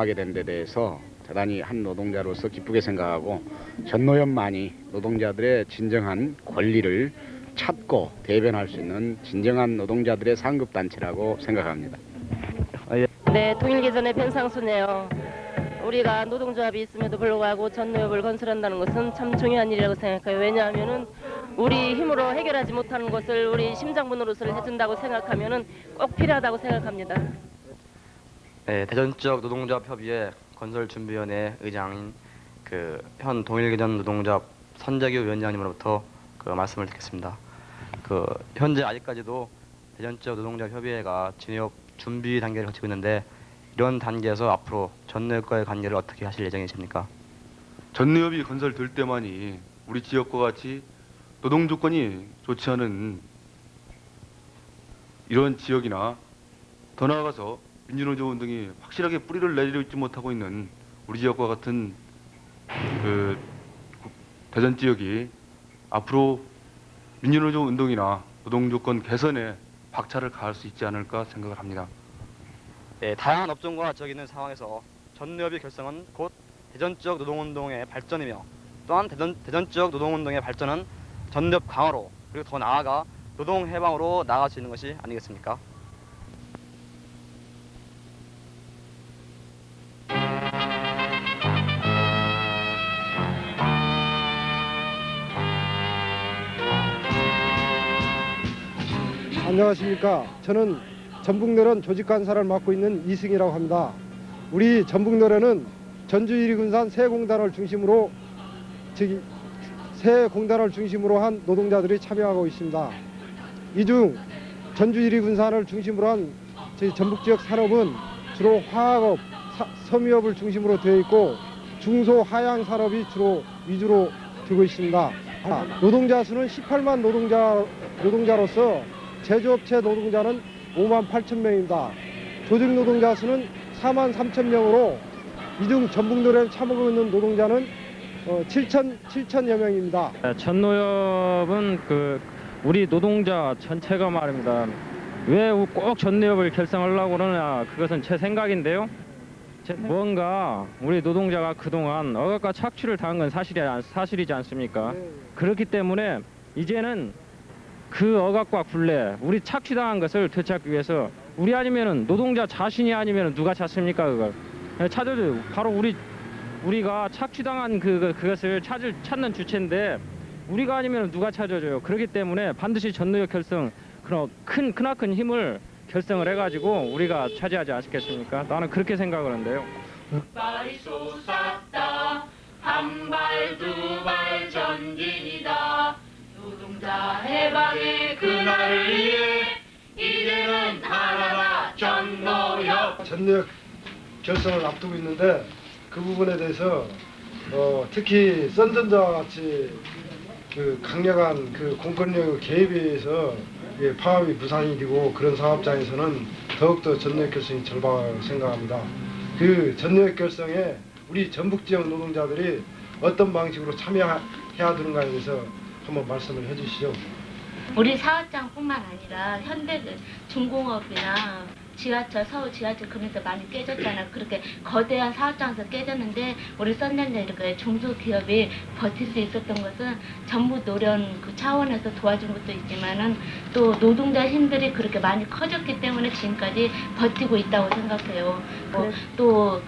하게 된 데 대해서 대단히 한 노동자로서 기쁘게 생각하고 전노협만이 노동자들의 진정한 권리를 찾고 대변할 수 있는 진정한 노동자들의 상급단체라고 생각합니다. 네, 통일개선의 변상수네요. 우리가 노동조합이 있음에도 불구하고 전노협을 건설한다는 것은 참 중요한 일이라고 생각해요. 왜냐하면은 우리 힘으로 해결하지 못하는 것을 우리 심장부노릇을 해준다고 생각하면은 꼭 필요하다고 생각합니다. 네, 대전지역 노동조합 협의회 건설준비위원회 의장인 현 동일개전 노동조합 선재규 위원장님으로부터 말씀을 듣겠습니다. 현재 아직까지도 대전지역 노동조합 협의회가 진협 준비 단계를 거치고 있는데 이런 단계에서 앞으로 전노협과의 관계를 어떻게 하실 예정이십니까? 전노협이 건설될 때만이 우리 지역과 같이 노동 조건이 좋지 않은 이런 지역이나 더 나아가서 민주노조 운동이 확실하게 뿌리를 내리지 못하고 있는 우리 지역과 같은 대전 지역이 앞으로 민주노조 운동이나 노동 조건 개선에 박차를 가할 수 있지 않을까 생각을 합니다. 네, 다양한 업종과 지역이 있는 상황에서 전노협의 결성은 곧 대전 지역 노동운동의 발전이며 또한 대전 지역 노동운동의 발전은 전노협 강화로 그리고 더 나아가 노동 해방으로 나아갈 수 있는 것이 아니겠습니까? 안녕하십니까. 저는 전북노련 조직간사를 맡고 있는 이승이라고 합니다. 우리 전북노련은 전주 1위군산 새공단을 중심으로 한 노동자들이 참여하고 있습니다. 이 중 전주 1위군산을 중심으로 한 저희 전북지역 산업은 주로 화학업, 섬유업을 중심으로 되어 있고 중소 하양 산업이 주로 위주로 되고 있습니다. 노동자 수는 18만 노동자로서 제조업체 노동자는 5만 8천 명입니다. 조직 노동자 수는 4만 3천 명으로 이 중 전북노련에 참여하고 있는 노동자는 7천여 명입니다. 전노협은 우리 노동자 전체가 말입니다. 왜 꼭 전노협을 결성하려고 그러냐, 그것은 제 생각인데요. 뭔가 우리 노동자가 그동안 억압과 착취를 당한 건 사실이지 않습니까? 그렇기 때문에 이제는 그 억압과 굴레, 우리 착취당한 것을 되찾기 위해서 우리 아니면은 노동자 자신이 아니면은 누가 찾습니까? 그걸 찾아줘요. 바로 우리가 착취당한 그것을 찾는 주체인데 우리가 아니면 누가 찾아줘요. 그렇기 때문에 반드시 전노협 결성, 그런 크나큰 힘을 결성을 해가지고 우리가 차지하지 않겠습니까? 나는 그렇게 생각을 하는데요. 발이 솟았다. 한 발 두 발 전진이다. 노동자 해방의 그날을 위해 이제는 하나라 전노협. 전노협 결성을 앞두고 있는데 그 부분에 대해서 특히 썬전자와 같이 강력한 공권력 개입에 의해서 파업이 무산이 되고 그런 사업장에서는 더욱더 전노협 결성이 절박하다고 생각합니다. 그 전노협 결성에 우리 전북지역 노동자들이 어떤 방식으로 참여해야 되는가에 대해서 한번 말씀을 해주시죠. 우리 사업장뿐만 아니라 현대 중공업이나 지하철, 서울 지하철 그러면서 많이 깨졌잖아. 그렇게 거대한 사업장에서 깨졌는데 우리 썬전자 이렇게 중소기업이 버틸 수 있었던 것은 전부 노련 차원에서 도와준 것도 있지만은 또 노동자 힘들이 그렇게 많이 커졌기 때문에 지금까지 버티고 있다고 생각해요. 또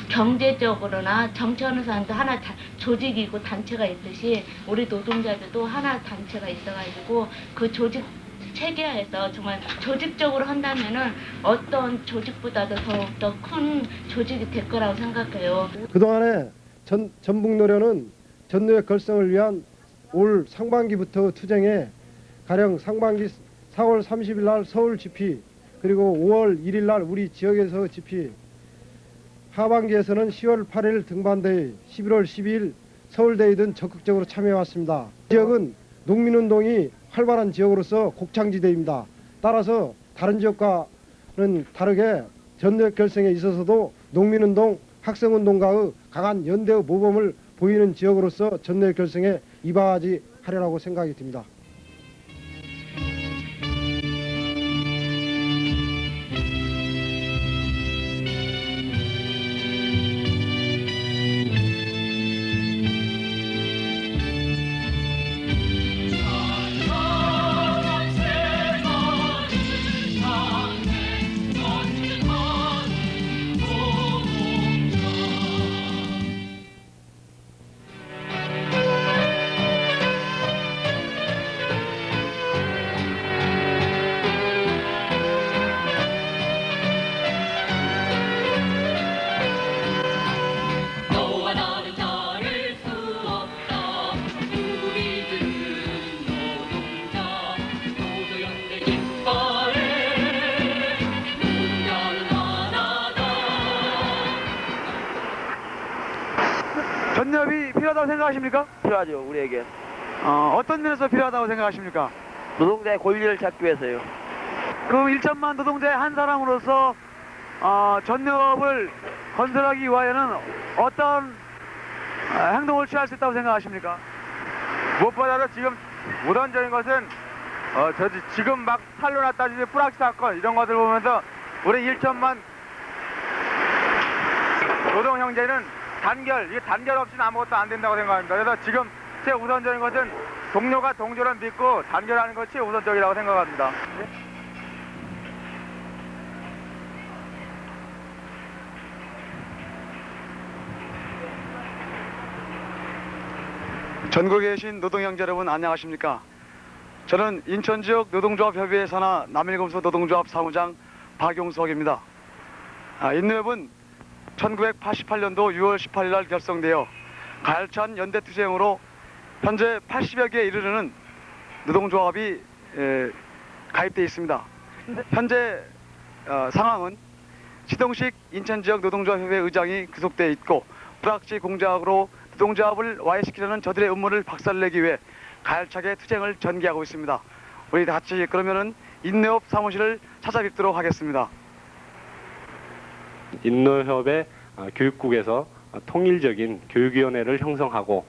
경제적으로나 정치하는 하나 조직이고 단체가 있듯이 우리 노동자들도 하나 단체가 있어가지고 그 조직 체계화해서 정말 조직적으로 한다면은 어떤 조직보다도 더욱더 큰 조직이 될 거라고 생각해요. 그동안에 전북노련은 전노협 결성을 위한 올 상반기부터 투쟁해 가령 상반기 4월 30일 날 서울 집회, 그리고 5월 1일 날 우리 지역에서 집회, 하반기에서는 10월 8일 등반대회, 11월 12일 서울대회 등 적극적으로 참여해왔습니다. 지역은 농민운동이 활발한 지역으로서 곡창지대입니다. 따라서 다른 지역과는 다르게 전노협 결성에 있어서도 농민운동, 학생운동가의 강한 연대의 모범을 보이는 지역으로서 전노협 결성에 이바지 하려고 생각이 듭니다. 전협이 필요하다고 생각하십니까? 필요하죠, 우리에게. 어떤 면에서 필요하다고 생각하십니까? 노동자의 권리를 찾기 위해서요. 그 1천만 노동자의 한 사람으로서 전협을 건설하기 위하여는 어떤 행동을 취할 수 있다고 생각하십니까? 무엇보다도 지금 우선적인 것은 지금 막 탄로났다 지금 뿌락치 사건 이런 것들 보면서 우리 1천만 노동 형제는 단결 없이는 아무것도 안 된다고 생각합니다. 그래서 지금 최우선적인 것은 동료가 동료를 믿고 단결하는 것이 우선적이라고 생각합니다. 전국에 계신 노동형제 여러분 안녕하십니까? 저는 인천지역 노동조합협의회 산하 남일금속 노동조합 사무장 박용석입니다. 인노협은 1988년도 6월 18일 날 결성되어 가열찬 연대투쟁으로 현재 80여 개에 이르는 노동조합이 가입되어 있습니다. 현재 상황은 시동식 인천지역 노동조합협의회 의장이 구속되어 있고 불합치 공작으로 노동조합을 와해시키려는 저들의 음모를 박살내기 위해 가열차게 투쟁을 전개하고 있습니다. 우리 같이 그러면은 인노협 사무실을 찾아뵙도록 하겠습니다. 인노협의 교육국에서 통일적인 교육위원회를 형성하고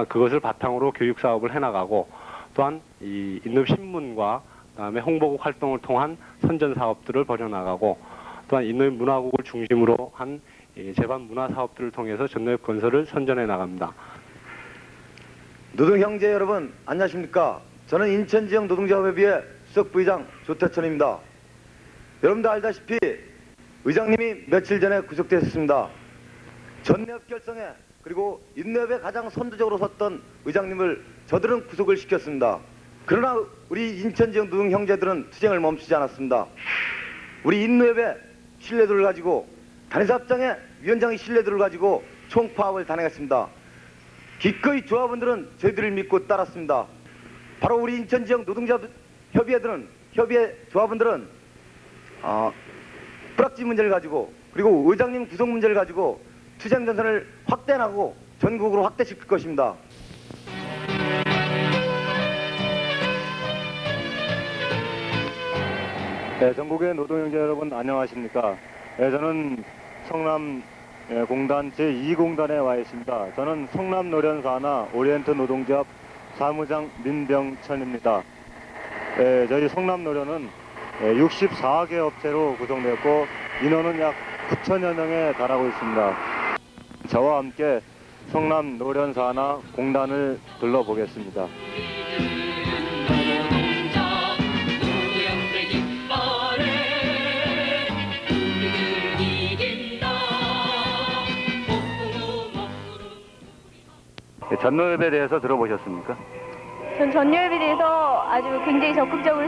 그것을 바탕으로 교육 사업을 해나가고 또한 이 인노협 신문과 그다음에 홍보국 활동을 통한 선전 사업들을 벌여나가고 또한 인노협 문화국을 중심으로 한 제반 문화 사업들을 통해서 전노협 건설을 선전해 나갑니다. 노동형제 여러분 안녕하십니까? 저는 인천지역 노동조합협의회 수석부의장 조태천입니다. 여러분도 알다시피 의장님이 며칠 전에 구속되셨습니다. 전협 결성에 그리고 인노협에 가장 선두적으로 섰던 의장님을 저들은 구속을 시켰습니다. 그러나 우리 인천지역 노동형제들은 투쟁을 멈추지 않았습니다. 우리 인노협의 신뢰도를 가지고 단회사업장의 위원장의 신뢰도를 가지고 총파업을 단행했습니다. 기꺼이 조합원들은 저희들을 믿고 따랐습니다. 바로 우리 인천지역 노동조합협의회 조합원들은 뿌락지 문제를 가지고 그리고 의장님 구속 문제를 가지고 투쟁 전선을 확대하고 전국으로 확대시킬 것입니다. 네, 전국의 노동형제 여러분 안녕하십니까? 네, 저는 성남 공단 제2공단에 와 있습니다. 저는 성남노련사나 오리엔트 노동조합 사무장 민병천입니다. 네, 저희 성남노련은 64개 업체로 구성되었고 인원은 약 9천여 명에 달하고 있습니다. 저와 함께 성남노련사나 공단을 둘러보겠습니다. 전노협에 대해서 들어보셨습니까? 전 전노협에 대해서 아주 굉장히 적극적으로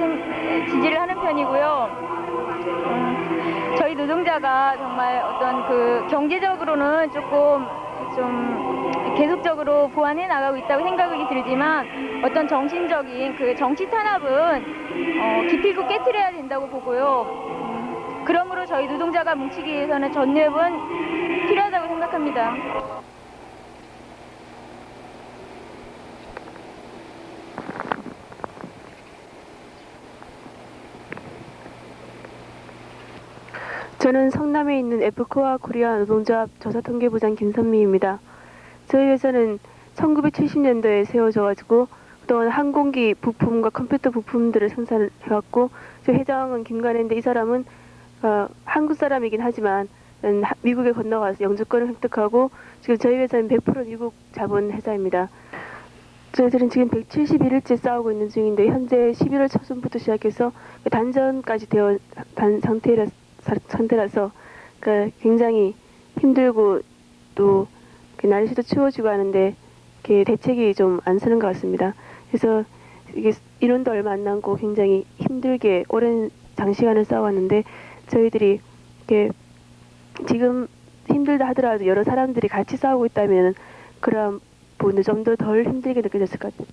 지지를 하는 편이고요. 저희 노동자가 정말 어떤 그 경제적으로는 조금 좀 계속적으로 보완해 나가고 있다고 생각이 들지만 어떤 정신적인 그 정치 탄압은 기필코 깨트려야 된다고 보고요. 그러므로 저희 노동자가 뭉치기 위해서는 전노협은 필요하다고 생각합니다. 저는 성남에 있는 에프코아 코리아 노동조합 조사통계부장 김선미입니다. 저희 회사는 1970년도에 세워져가지고 그동안 항공기 부품과 컴퓨터 부품들을 생산해왔고 저희 회장은 김관혜인데 이 사람은 한국 사람이긴 하지만 미국에 건너가서 영주권을 획득하고 지금 저희 회사는 100% 미국 자본 회사입니다. 저희들은 지금 171일째 싸우고 있는 중인데 현재 11월 초순부터 시작해서 단전까지 되어 상태라서 굉장히 힘들고 또 날씨도 추워지고 하는데 대책이 좀 안 서는 것 같습니다. 그래서 이게 인원도 얼마 안 남고 굉장히 힘들게 오랜 장시간을 싸웠는데 저희들이 지금 힘들다 하더라도 여러 사람들이 같이 싸우고 있다면 그런 부분도 좀 더 덜 힘들게 느껴졌을 것 같아요.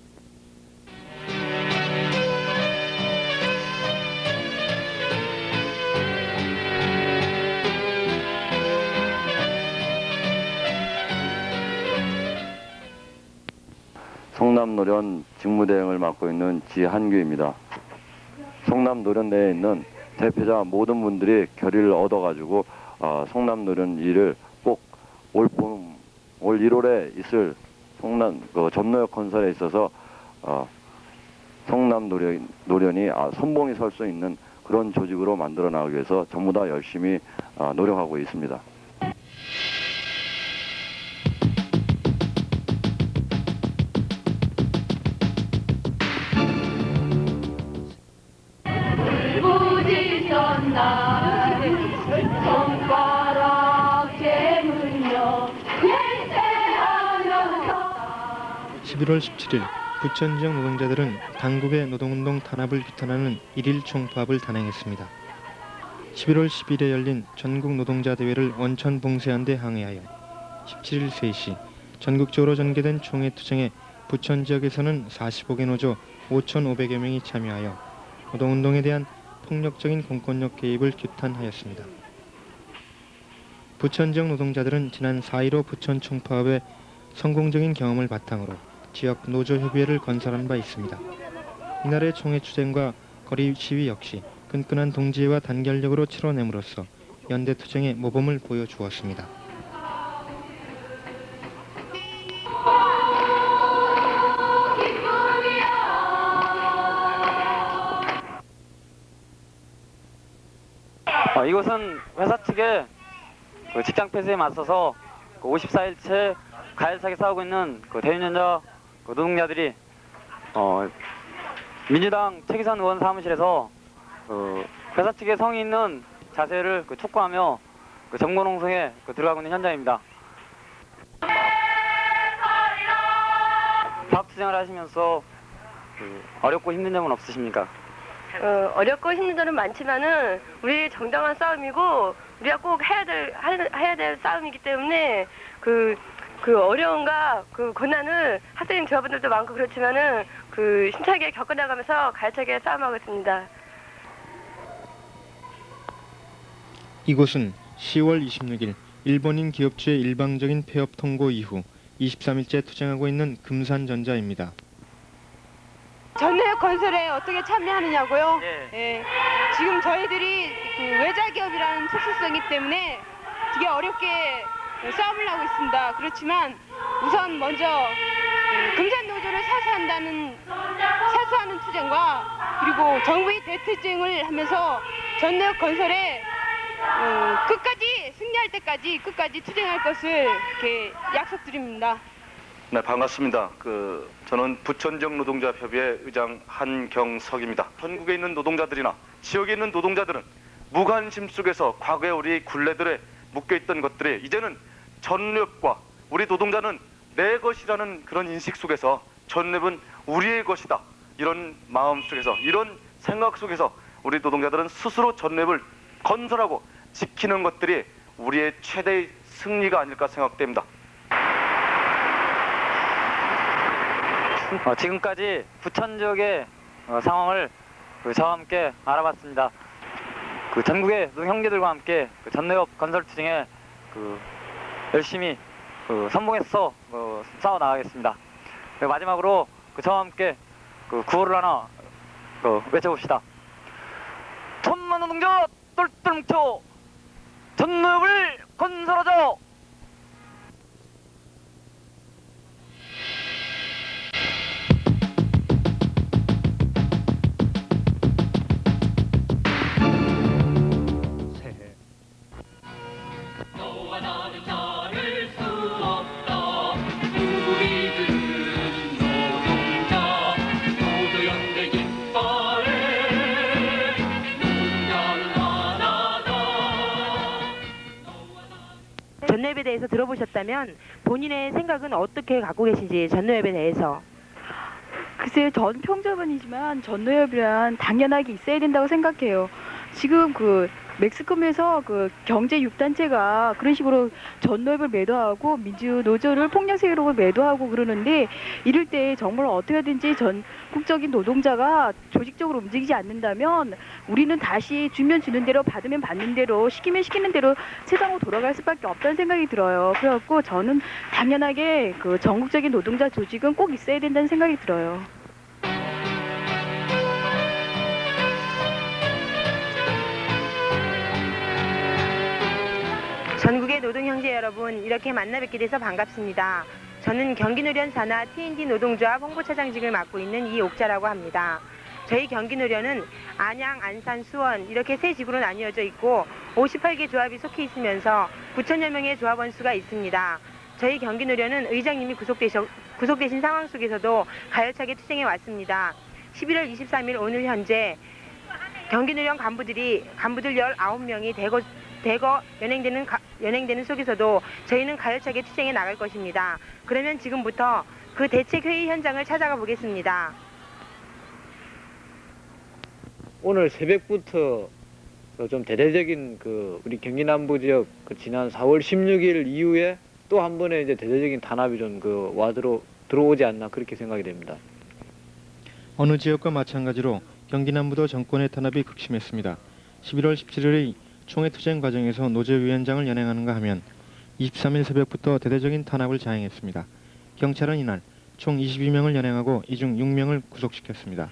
성남노련 직무대행을 맡고 있는 지한규입니다. 성남노련 내에 있는 대표자 모든 분들이 결의를 얻어가지고 성남노련 일을 꼭 올 1월에 있을 전노역 건설에 있어서 성남노련이 선봉이 설 수 있는 그런 조직으로 만들어 나가기 위해서 전부 다 열심히 노력하고 있습니다. 부지선다 손가락 재물며 11월 17일 부천 지역 노동자들은 당국의 노동운동 탄압을 비탄하는 1일 총파업을 단행했습니다. 11월 10일에 열린 전국 노동자 대회를 원천 봉쇄한 데 항의하여 17일 3시 전국적으로 전개된 총회 투쟁에 부천 지역에서는 45개 노조 5,500여 명이 참여하여 노동운동에 대한 폭력적인 공권력 개입을 규탄하였습니다. 부천 지역 노동자들은 지난 4.15 부천 총파업의 성공적인 경험을 바탕으로 지역 노조협의회를 건설한 바 있습니다. 이날의 총회 투쟁과 거리 시위 역시 끈끈한 동지애와 단결력으로 치러냄으로써 연대 투쟁의 모범을 보여주었습니다. 이곳은 회사 측의 직장 폐쇄에 맞서서 54일째 가열차게 싸우고 있는 대윤연자 노동자들이 민주당 최기선 의원 사무실에서 회사 측의 성의 있는 자세를 촉구하며 정보농성에 들어가고 있는 현장입니다. 파업 투쟁을 하시면서 어렵고 힘든 점은 없으십니까? 어렵고 힘든 점은 많지만은 우리 정당한 싸움이고 우리가 꼭 해야 될 싸움이기 때문에 그 어려움과 그 고난을 학생 저분들도 많고 그렇지만은 힘차게 겪어나가면서 가열차게 싸움하고 있습니다. 이곳은 10월 26일 일본인 기업주의 일방적인 폐업 통고 이후 23일째 투쟁하고 있는 금산전자입니다. 전노역 건설에 어떻게 참여하느냐고요? 예. 지금 저희들이 외자기업이라는 특수성이 때문에 되게 어렵게 싸움을 하고 있습니다. 그렇지만 우선 먼저 금산노조를 사수하는 투쟁과 그리고 정부의 대투쟁을 하면서 전노역 건설에 끝까지 승리할 때까지 끝까지 투쟁할 것을 이렇게 약속드립니다. 네, 반갑습니다. 저는 부천 지역 노동자협의회 의장 한경석입니다. 전국에 있는 노동자들이나 지역에 있는 노동자들은 무관심 속에서 과거에 우리 굴레들에 묶여있던 것들이 이제는 전랩과 우리 노동자는 내 것이라는 그런 인식 속에서 전랩은 우리의 것이다. 이런 마음 속에서 이런 생각 속에서 우리 노동자들은 스스로 전랩을 건설하고 지키는 것들이 우리의 최대의 승리가 아닐까 생각됩니다. 지금까지 부천 지역의 상황을 저와 함께 알아봤습니다. 전국의 노동형제들과 함께 전노역 건설 투쟁에 열심히 선봉해서 싸워 나가겠습니다. 마지막으로 저와 함께 구호를 하나 외쳐봅시다. 천만 노동자 똘똘 뭉쳐 전노역을 건설하자. 전노협에 대해서 들어보셨다면 본인의 생각은 어떻게 갖고 계신지 전노협에 대해서. 글쎄요, 전 평점원이지만 전노협이란 당연하게 있어야 된다고 생각해요. 지금 매스컴에서 그 경제 6단체가 그런 식으로 전노협을 매도하고 민주노조를 폭력세력으로 매도하고 그러는데 이럴 때 정말 어떻게 하든지 전국적인 노동자가 조직적으로 움직이지 않는다면 우리는 다시 주면 주는 대로 받으면 받는 대로 시키면 시키는 대로 세상으로 돌아갈 수밖에 없다는 생각이 들어요. 그래갖고 저는 당연하게 그 전국적인 노동자 조직은 꼭 있어야 된다는 생각이 들어요. 전국의 노동형제 여러분, 이렇게 만나 뵙게 돼서 반갑습니다. 저는 경기노련 산하 T&D 노동조합 홍보차장직을 맡고 있는 이옥자라고 합니다. 저희 경기노련은 안양, 안산, 수원 이렇게 세 지구로 나뉘어져 있고 58개 조합이 속해 있으면서 9천여 명의 조합원 수가 있습니다. 저희 경기노련은 의장님이 구속되신 상황 속에서도 가열차게 투쟁해 왔습니다. 11월 23일 오늘 현재 경기노련 간부들 19명이 대거 연행되는 속에서도 저희는 가열차게 투쟁해 나갈 것입니다. 그러면 지금부터 그 대책회의 현장을 찾아가 보겠습니다. 오늘 새벽부터 좀 대대적인 우리 경기 남부 지역 지난 4월 16일 이후에 또 한 번의 이제 대대적인 단합이 좀 들어오지 않나 그렇게 생각이 됩니다. 어느 지역과 마찬가지로 경기 남부도 정권의 탄압이 극심했습니다. 11월 17일의 총회투쟁 과정에서 노조위원장을 연행하는가 하면 23일 새벽부터 대대적인 탄압을 자행했습니다. 경찰은 이날 총 22명을 연행하고 이 중 6명을 구속시켰습니다.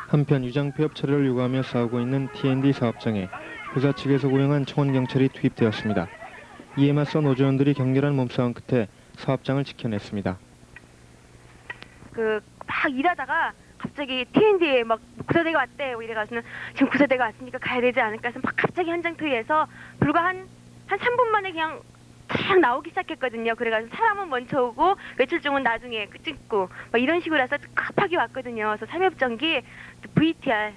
한편 유장폐업 처리를 요구하며 싸우고 있는 T&D 사업장에 회사 측에서 고용한 청원경찰이 투입되었습니다. 이에 맞서 노조원들이 격렬한 몸싸움 끝에 사업장을 지켜냈습니다. 막 일하다가 갑자기 T&D에 막 구사대가 왔대. 이래가지고는 지금 구사대가 왔으니까 가야 되지 않을까 해서 막 갑자기 현장 투입해서 불과 한 3분 만에 그냥 탁 나오기 시작했거든요. 그래가지고 사람은 먼저 오고 며칠 종은 나중에 찍고 막 이런 식으로 해서 급하게 왔거든요. 그래서 삼협전기 VTR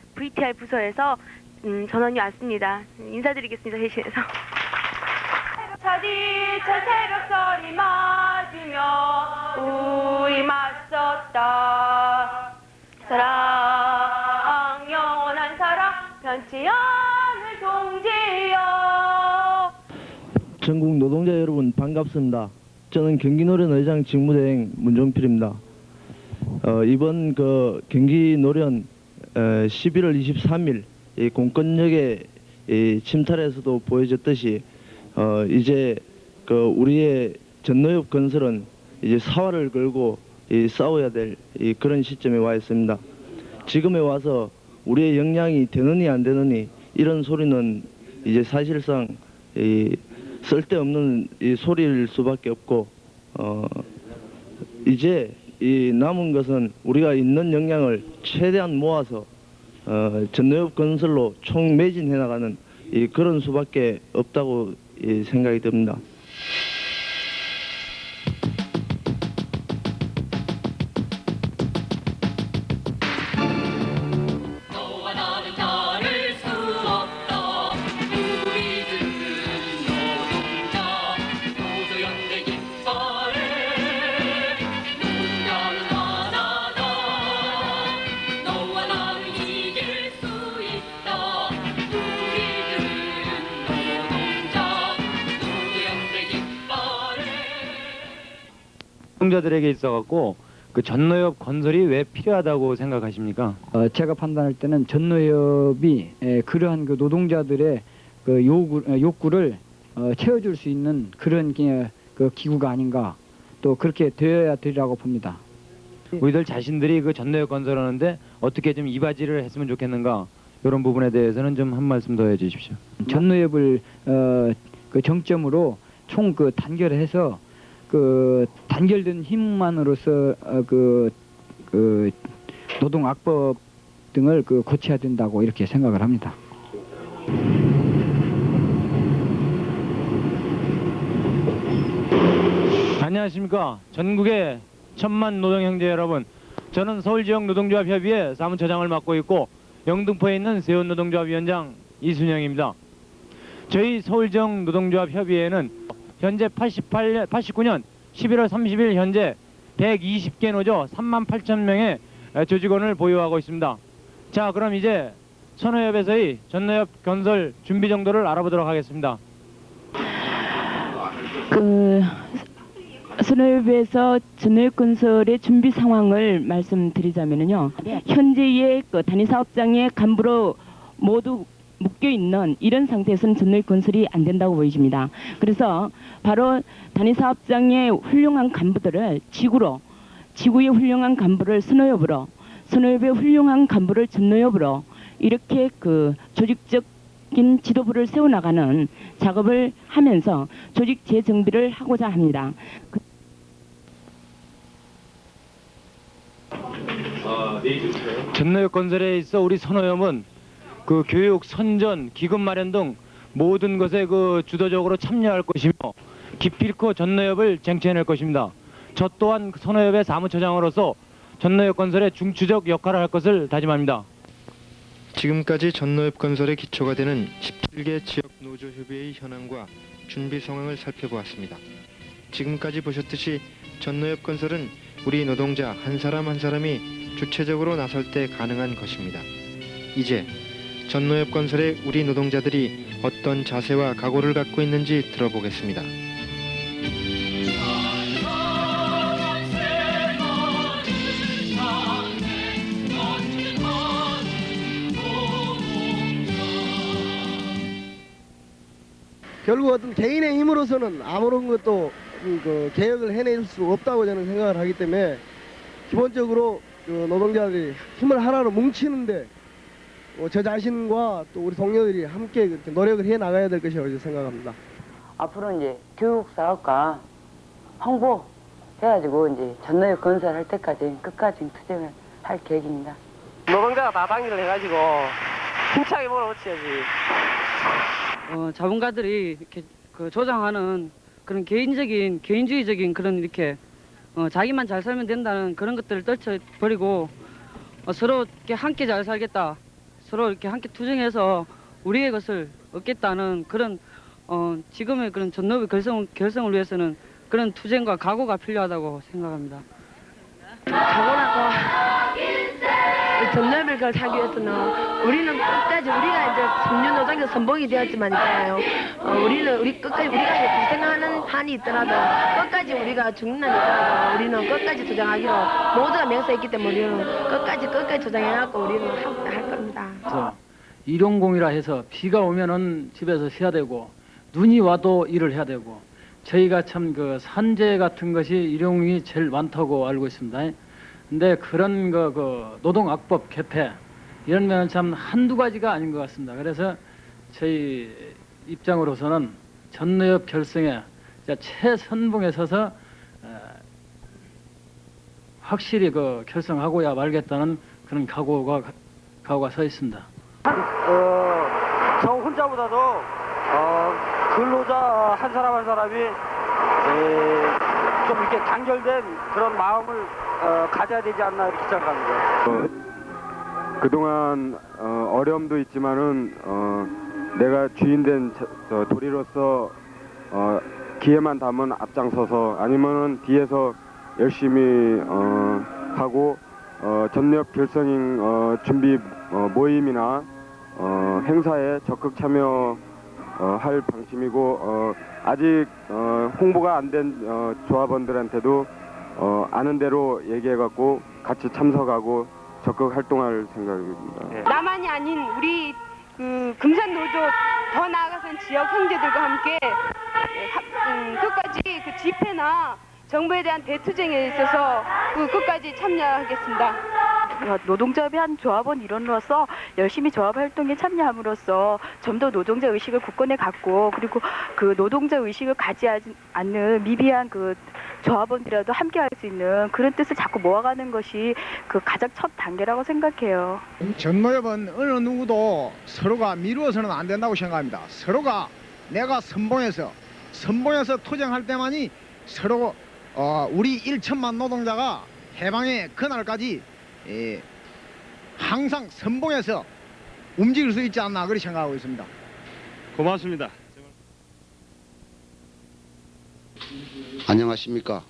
부서에서 전원이 왔습니다. 인사드리겠습니다. 대신해서. 차디차 새벽소리 맞으며 우리 맞섰다. 사랑 영원한 사랑 변치 않을 동지여. 전국 노동자 여러분 반갑습니다. 저는 경기노련 의장 직무대행 문종필입니다. 이번 경기노련 11월 23일 공권력의 침탈에서도 보여졌듯이 이제 우리의 전노협 건설은 이제 사활을 걸고 싸워야 될 그런 시점에 와 있습니다. 지금에 와서 우리의 역량이 되느니 안 되느니 이런 소리는 이제 사실상 쓸데없는 소리일 수밖에 없고 이제 남은 것은 우리가 있는 역량을 최대한 모아서 전노협 건설로 총매진해 나가는 그런 수밖에 없다고 생각이 듭니다. 노동자들에게 있어갖고 전노협 건설이 왜 필요하다고 생각하십니까? 제가 판단할 때는 전노협이 그러한 노동자들의 욕구를 채워줄 수 있는 그런 기구가 아닌가, 또 그렇게 되어야 되리라고 봅니다. 우리들 자신들이 전노협 건설하는데 어떻게 좀 이바지를 했으면 좋겠는가, 이런 부분에 대해서는 좀 한 말씀 더 해주십시오. 전노협을 정점으로 총 단결해서 단결된 힘만으로서 노동악법 등을 고쳐야 된다고 이렇게 생각을 합니다. 안녕하십니까. 전국의 천만 노동형제 여러분, 저는 서울지역 노동조합협의회 사무처장을 맡고 있고 영등포에 있는 세운노동조합위원장 이순영입니다. 저희 서울지역 노동조합협의회는 현재 89년 11월 30일 현재 120개 노조 38,000명의 조직원을 보유하고 있습니다. 자, 그럼 이제 선호협에서의 전노협 건설 준비 정도를 알아보도록 하겠습니다. 선호협에서 전노협 건설의 준비 상황을 말씀드리자면요. 현재의 단위 사업장의 간부로 모두 묶여 있는 이런 상태에서는 전노협 건설이 안 된다고 보여집니다. 그래서 바로 단위 사업장의 훌륭한 간부들을 지구의 훌륭한 간부를 선호협으로, 선호협의 훌륭한 간부를 전노협으로 이렇게 조직적인 지도부를 세워나가는 작업을 하면서 조직 재정비를 하고자 합니다. 전노협 건설에 있어 우리 선호협은 교육, 선전, 기금 마련 등 모든 것에 주도적으로 참여할 것이며 기필코 전노협을 쟁취해낼 것입니다. 저 또한 선호협의 사무처장으로서 전노협 건설의 중추적 역할을 할 것을 다짐합니다. 지금까지 전노협 건설의 기초가 되는 17개 지역 노조협의회의 현황과 준비 상황을 살펴보았습니다. 지금까지 보셨듯이 전노협 건설은 우리 노동자 한 사람 한 사람이 주체적으로 나설 때 가능한 것입니다. 이제 전노협 건설의 우리 노동자들이 어떤 자세와 각오를 갖고 있는지 들어보겠습니다. 결국 어떤 개인의 힘으로서는 아무런 것도 개혁을 해낼 수 없다고 저는 생각을 하기 때문에 기본적으로 노동자들이 힘을 하나로 뭉치는데 저 자신과 또 우리 동료들이 함께 그렇게 노력을 해 나가야 될 것이라고 생각합니다. 앞으로 이제 교육 사업과 홍보 해가지고 이제 전노협 건설할 때까지 끝까지 투쟁을 할 계획입니다. 노동자가 다 당기를 해가지고 힘차게 몰아붙여야지. 자본가들이 이렇게 조장하는 그런 개인주의적인 그런 이렇게 자기만 잘 살면 된다는 그런 것들을 떨쳐버리고 서로 이렇게 함께 잘 살겠다, 서로 이렇게 함께 투쟁해서 우리의 것을 얻겠다는 그런 지금의 그런 전노협의 결성을 위해서는 그런 투쟁과 각오가 필요하다고 생각합니다. 각오라고 전노협을 하기 위해서는 우리는 끝까지 우리가 이제 청년 노동자 선봉이 되었지만요. 우리 끝까지 우리가 고생하는 한이 있더라도 끝까지 우리가 죽는다니까 우리는 끝까지 투쟁하기로 모두가 맹세했기 때문에 우리는 끝까지 투쟁해갖고 우리는 할 겁니다. 일용공이라 해서 비가 오면은 집에서 쉬어야 되고 눈이 와도 일을 해야 되고 저희가 참 산재 같은 것이 일용이 제일 많다고 알고 있습니다. 근데 그런 노동악법 개폐 이런 면은 참 한두 가지가 아닌 것 같습니다. 그래서 저희 입장으로서는 전노협 결성에 최선봉에 서서 확실히 결성하고야 말겠다는 그런 각오가 서 있습니다. 저 혼자보다도 근로자 한 사람 한 사람이 좀 이렇게 단결된 그런 마음을 가져야 되지 않나 이렇게 생각합니다. 그동안 어려움도 있지만은 내가 주인된 도리로서 기회만 닿으면 앞장서서 아니면은 뒤에서 열심히 하고 전노협 결성 준비 모임이나 행사에 적극 참여할 방침이고 아직 홍보가 안 된 조합원들한테도 아는 대로 얘기해갖고 같이 참석하고 적극 활동할 생각입니다. 나만이 아닌 우리 금산 노조 더 나아가선 지역 형제들과 함께 끝까지 집회나 정부에 대한 대투쟁에 있어서 끝까지 참여하겠습니다. 노동조합의 한 조합원 일원으로서 열심히 조합 활동에 참여함으로써 좀 더 노동자 의식을 굳건히 갖고 그리고 노동자 의식을 가지 않는 미비한 조합원들이라도 함께 할 수 있는 그런 뜻을 자꾸 모아가는 것이 가장 첫 단계라고 생각해요. 전노협은 어느 누구도 서로가 미루어서는 안 된다고 생각합니다. 서로가 내가 선봉에서 투쟁할 때만이 서로 우리 1천만 노동자가 해방의 그날까지 항상 선봉에서 움직일 수 있지 않나 그렇게 생각하고 있습니다. 고맙습니다. 안녕하십니까.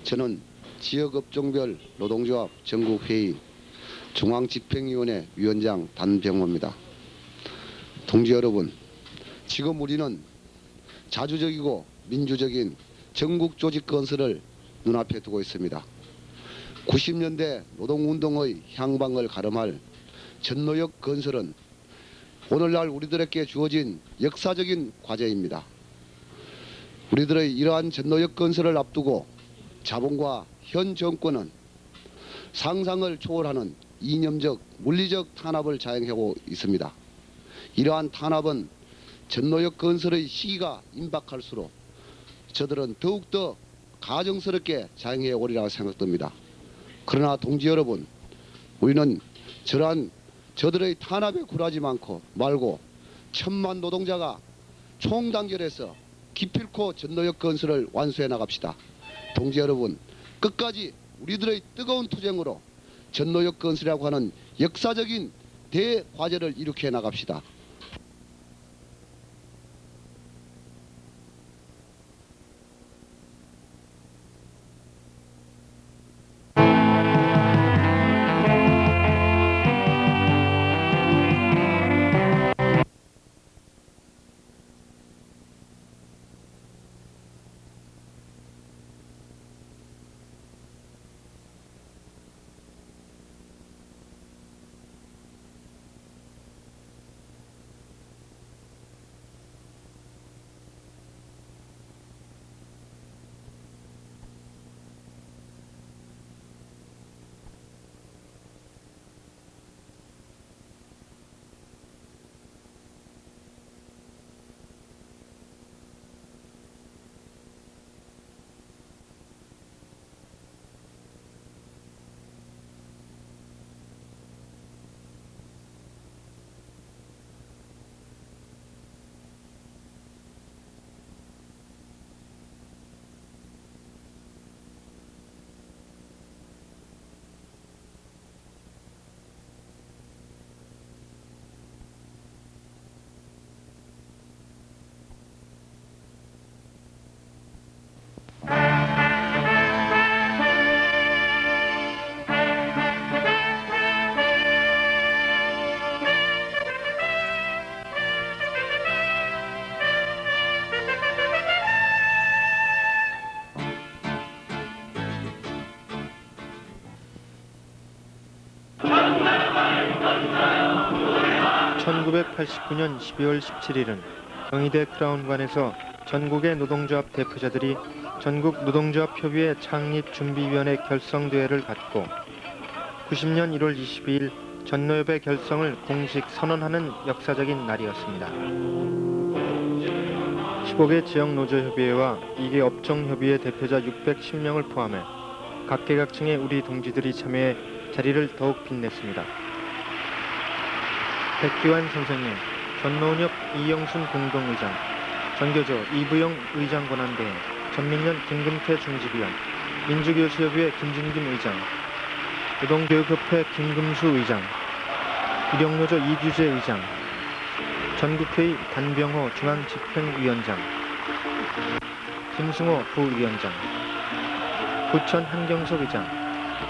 저는 지역업종별 노동조합 전국회의 중앙집행위원회 위원장 단병호입니다. 동지 여러분, 지금 우리는 자주적이고 민주적인 전국 조직 건설을 눈앞에 두고 있습니다. 90년대 노동운동의 향방을 가름할 전노역 건설은 오늘날 우리들에게 주어진 역사적인 과제입니다. 우리들의 이러한 전노역 건설을 앞두고 자본과 현 정권은 상상을 초월하는 이념적, 물리적 탄압을 자행하고 있습니다. 이러한 탄압은 전노역 건설의 시기가 임박할수록 저들은 더욱더 가정스럽게 자행해 오리라 생각됩니다. 그러나 동지 여러분, 우리는 저러한 저들의 탄압에 굴하지 말고 천만 노동자가 총단결해서 기필코 전노역 건설을 완수해 나갑시다. 동지 여러분, 끝까지 우리들의 뜨거운 투쟁으로 전노역 건설이라고 하는 역사적인 대과제를 이룩해 나갑시다. (1989년 12월 17일은) 경희대 크라운관에서 전국의 노동조합 대표자들이 전국 노동조합협의회 창립준비위원회 결성대회를 갖고 90년 1월 22일 전노협의 결성을 공식 선언하는 역사적인 날이었습니다. 15개 지역노조협의회와 2개 업종협의회 대표자 610명을 포함해 각계각층의 우리 동지들이 참여해 자리를 더욱 빛냈습니다. 백기환 선생님, 전노은협 이영순 공동의장, 전교조 이부영 의장 권한대행, 전민련 김금태 중집위원, 민주교수협의회 김진김 의장, 노동교육협회 김금수 의장, 일용노조 이규재 의장, 전국회의 단병호 중앙집행위원장, 김승호 부위원장, 부천 한경석 의장,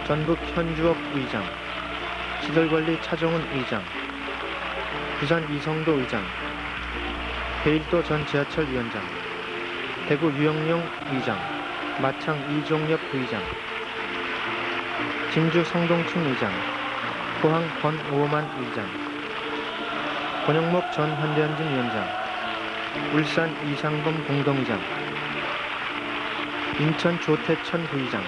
전북 현주업 의장, 시설관리 차정은 의장, 부산 이성도 의장, 베일도 전 지하철 위원장, 대구 유영용 의장, 마창 이종엽 부의장, 진주 성동춘 의장, 포항 권오만 의장, 권영목 전 현대현진 위원장, 울산 이상범 공동의장, 인천 조태천 부의장,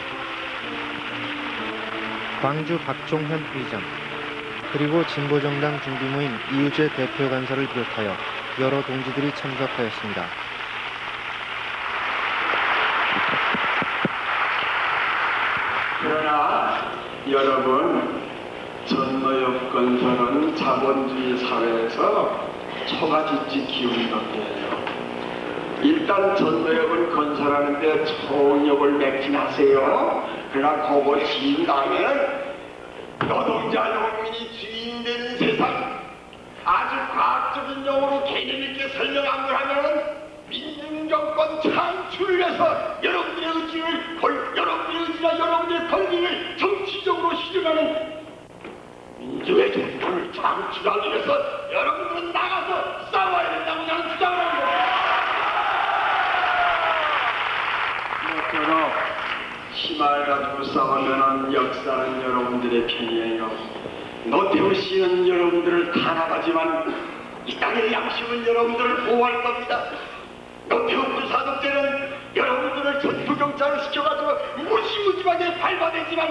광주 박종현 의장, 그리고 진보정당 준비모임 이우재 대표 간사를 비롯하여 여러 동지들이 참석하였습니다. 그러나 여러분, 전노역 건설은 자본주의 사회에서 초가집지 기운이 덕이에요. 일단 전노역을 건설하는데 총력을 매진하세요. 그러나 그거 지은 다음에 노동자 농민이 주인 되는 세상, 아주 과학적인 용어로 개념 있게 설명 안 하면 민중 공정권 창출을 위해서 여러분들의 의지나 여러분들의 권리를 정치적으로 실현하는 민주의 정권을 창출하기 위해서 여러분들은 나가서 싸워야 된다고 저는 주장을 합니다. 모쪼록 희망을 가지고 싸우면 역사는 여러분들의 편이에요. 노태우 씨는 여러분들을 탄압하지만 이 땅의 양심은 여러분들을 보호할 겁니다. 노태우 군사독재는 여러분들을 전투경찰을 시켜가지고 무지무지하게 밟아내지만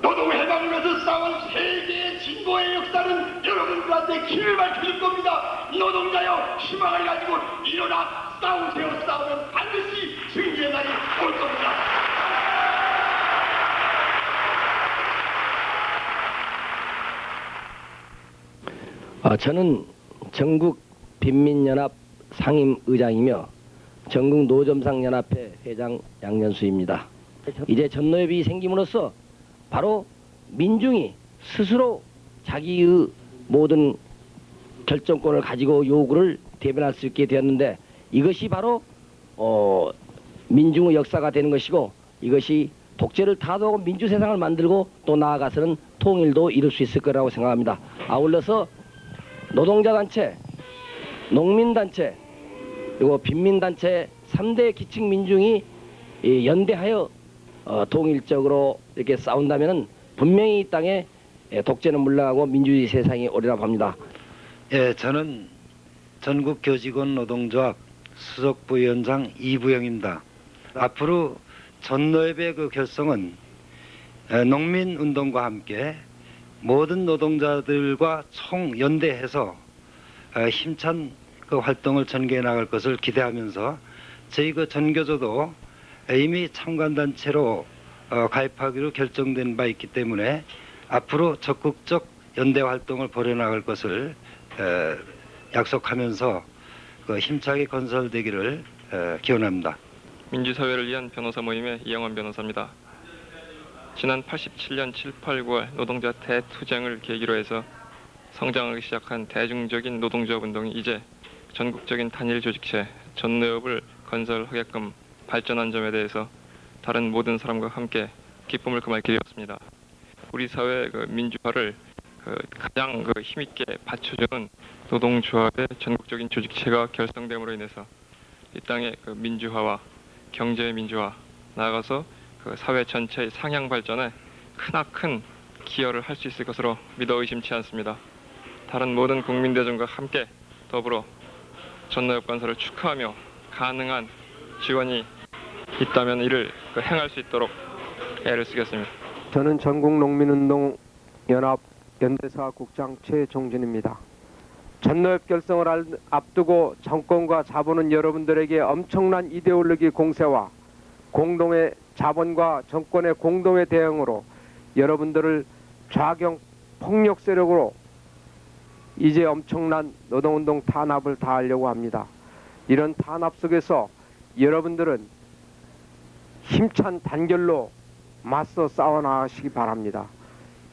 노동해방을 위해서 싸운 세계의 진보의 역사는 여러분들한테 길을 밝혀줄 겁니다. 노동자여 희망을 가지고 일어나 싸우세요. 싸우면 반드시 승리의 날이 올 겁니다. 저는 전국 빈민연합 상임의장이며 전국 노점상연합회 회장 양년수입니다. 이제 전노협이 생김으로써 바로 민중이 스스로 자기의 모든 결정권을 가지고 요구를 대변할 수 있게 되었는데 이것이 바로 민중의 역사가 되는 것이고 이것이 독재를 타도하고 민주세상을 만들고 또 나아가서는 통일도 이룰 수 있을 거라고 생각합니다. 아울러서 노동자단체, 농민단체, 그리고 빈민단체 3대 기층 민중이 연대하여 통일적으로 이렇게 싸운다면 분명히 이 땅에 독재는 물러가고 민주주의 세상이 오리라고 봅니다. 예, 저는 전국교직원 노동조합 수석부위원장 이부영입니다. 앞으로 전노협의 그 결성은 농민운동과 함께 모든 노동자들과 총연대해서 힘찬 그 활동을 전개해 나갈 것을 기대하면서 저희 그 전교조도 이미 참관단체로 가입하기로 결정된 바 있기 때문에 앞으로 적극적 연대 활동을 벌여나갈 것을 약속하면서 그 힘차게 건설되기를 기원합니다. 민주사회를 위한 변호사 모임의 이영원 변호사입니다. 지난 87년 7, 8, 9월 노동자 대투쟁을 계기로 해서 성장하기 시작한 대중적인 노동조합 운동이 이제 전국적인 단일 조직체 전노협을 건설하게끔 발전한 점에 대해서 다른 모든 사람과 함께 기쁨을 금할 길이 없습니다. 우리 사회의 그 민주화를 가장 힘있게 받쳐주는 노동조합의 전국적인 조직체가 결성됨으로 인해서 이 땅의 민주화와 경제의 민주화, 나아가서 사회 전체의 상향 발전에 크나큰 기여를 할 수 있을 것으로 믿어 의심치 않습니다. 다른 모든 국민대중과 함께 더불어 전노협 건설을 축하하며 가능한 지원이 있다면 이를 행할 수 있도록 애를 쓰겠습니다. 저는 전국농민운동연합 연대사국장 최종진입니다. 전노협 결성을 앞두고 정권과 자본은 여러분들에게 엄청난 이데올로기 공세와 공동의 자본과 정권의 공동의 대응으로 여러분들을 좌경 폭력 세력으로 이제 엄청난 노동운동 탄압을 다하려고 합니다. 이런 탄압 속에서 여러분들은 힘찬 단결로 맞서 싸워나가시기 바랍니다.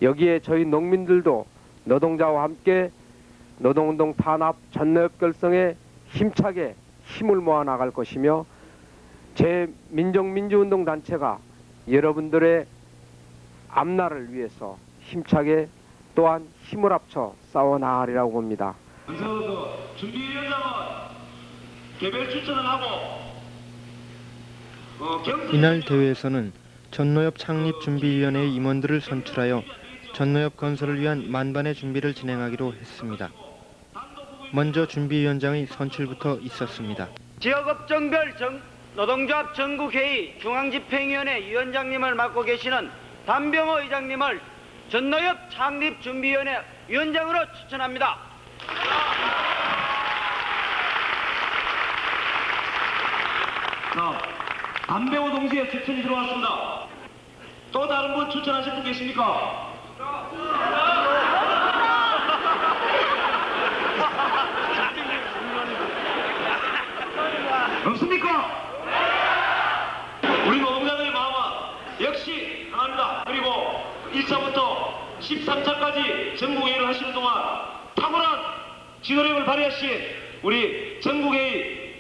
여기에 저희 농민들도 노동자와 함께 노동운동 탄압 전노협 결성에 힘차게 힘을 모아 나갈 것이며 제 민족민주운동 단체가 여러분들의 앞날을 위해서 힘차게 또한 힘을 합쳐 싸워나가리라고 봅니다. 준비위원장은 개별 추천을 하고 이날 대회에서는 전노협 창립준비위원회의 임원들을 선출하여 전노협 건설을 위한 만반의 준비를 진행하기로 했습니다. 먼저 준비위원장의 선출부터 있었습니다. 지역업종별 노동조합 전국회의 중앙집행위원회 위원장님을 맡고 계시는 단병호 의장님을 전노협 창립준비위원회 위원장으로 추천합니다. 자, 단병호 동지의 추천이 들어왔습니다. 또 다른 분 추천하실 분 계십니까? 없습니까? 우리 노동자들의 마음은 역시 하나입니다. 그리고 1차부터 13차까지 전국회의를 하시는 동안 탁월한 지도력을 발휘하신 우리 전국회의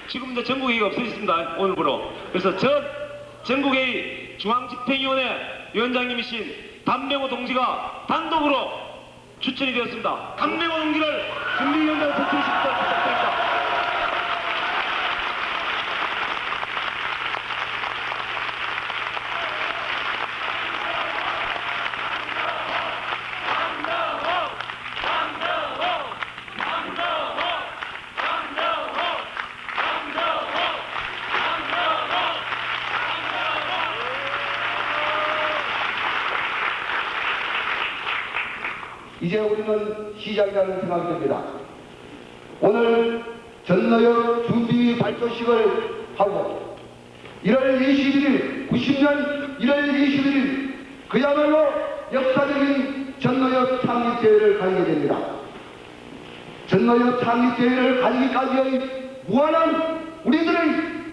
지금 이제 전국회의가 없어졌습니다. 오늘부로. 그래서 전 전국회의 중앙집행위원회 위원장님이신 담병호 동지가 단독으로 추천이 되었습니다. 담병호 동지를 준비위원장으로 선출하십시오. 부탁드립니다. 이제 우리는 시작이라는 생각이 듭니다. 오늘 전노역 준비 발표식을 하고 1월 21일, 90년 1월 21일 그야말로 역사적인 전노역 창립대회를 가지게 됩니다. 전노역 창립대회를 가지기까지의 무한한 우리들의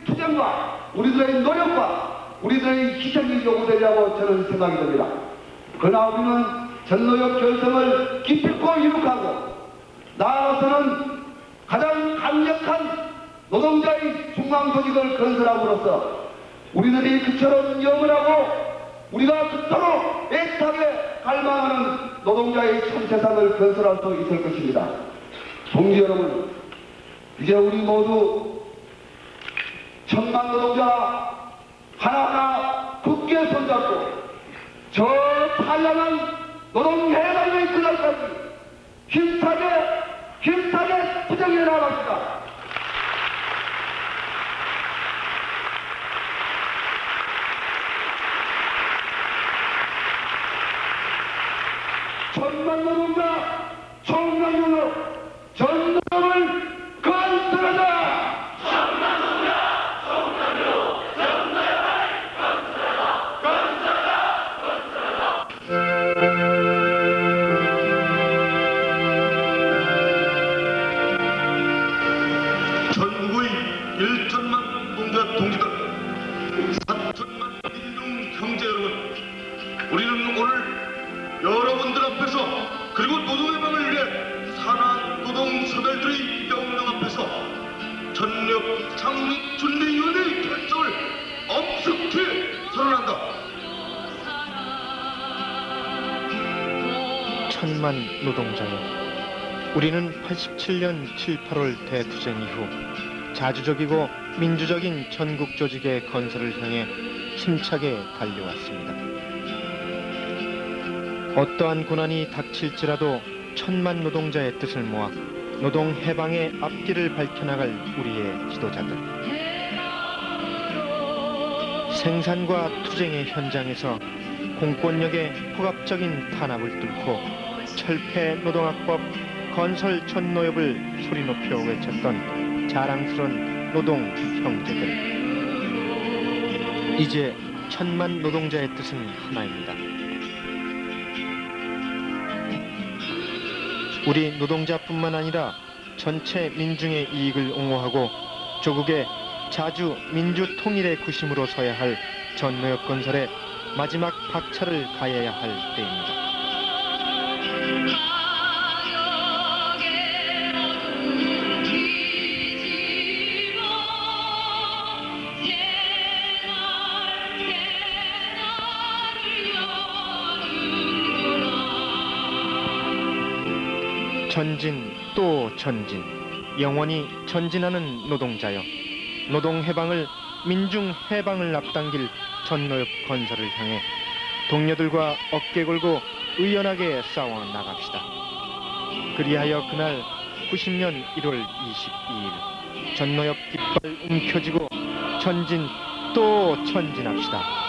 투쟁과 우리들의 노력과 우리들의 희생이 요구되려고 저는 생각이 듭니다. 그러나 우리는 전노역 결성을 기필코 이룩하고 나아가서는 가장 강력한 노동자의 중앙조직을 건설함으로써 우리들이 그처럼 염원하고 우리가 그토록 애타게 갈망하는 노동자의 참 세상을 건설할 수 있을 것입니다. 동지 여러분, 이제 우리 모두 천만 노동자 하나하나 굳게 손잡고 저 찬란한 노동해방의 그날까지 힘차게 투쟁해 나갑시다. 천만 노동자 총량으로 전노를 건설하자. 천만 노동자 총량으로 전노를 건설하자. 전국의 1천만 노동자 동지들, 4천만 민중 형제 여러분, 우리는 오늘 여러분들 앞에서 그리고 노동해방을 위해 산한 노동사들의 명령 앞에서 전력 창립 준비위원회의 결정을 엄숙히 선언한다. 천만 노동자여, 우리는 87년 7, 8월 대투쟁 이후 자주적이고 민주적인 전국 조직의 건설을 향해 힘차게 달려왔습니다. 어떠한 고난이 닥칠지라도 천만 노동자의 뜻을 모아 노동 해방의 앞길을 밝혀나갈 우리의 지도자들. 생산과 투쟁의 현장에서 공권력의 폭압적인 탄압을 뚫고 철폐 노동학법 건설 전노협을 소리 높여 외쳤던 자랑스러운 노동 형제들. 이제 천만 노동자의 뜻은 하나입니다. 우리 노동자뿐만 아니라 전체 민중의 이익을 옹호하고 조국의 자주 민주 통일의 구심으로 서야 할 전노협 건설에 마지막 박차를 가해야 할 때입니다. 전진 또 전진, 영원히 전진하는 노동자여, 노동 해방을, 민중 해방을 앞당길 전노협 건설을 향해 동료들과 어깨 걸고 의연하게 싸워 나갑시다. 그리하여 그날 90년 1월 22일 전노협 깃발 움켜쥐고 전진 또 전진합시다.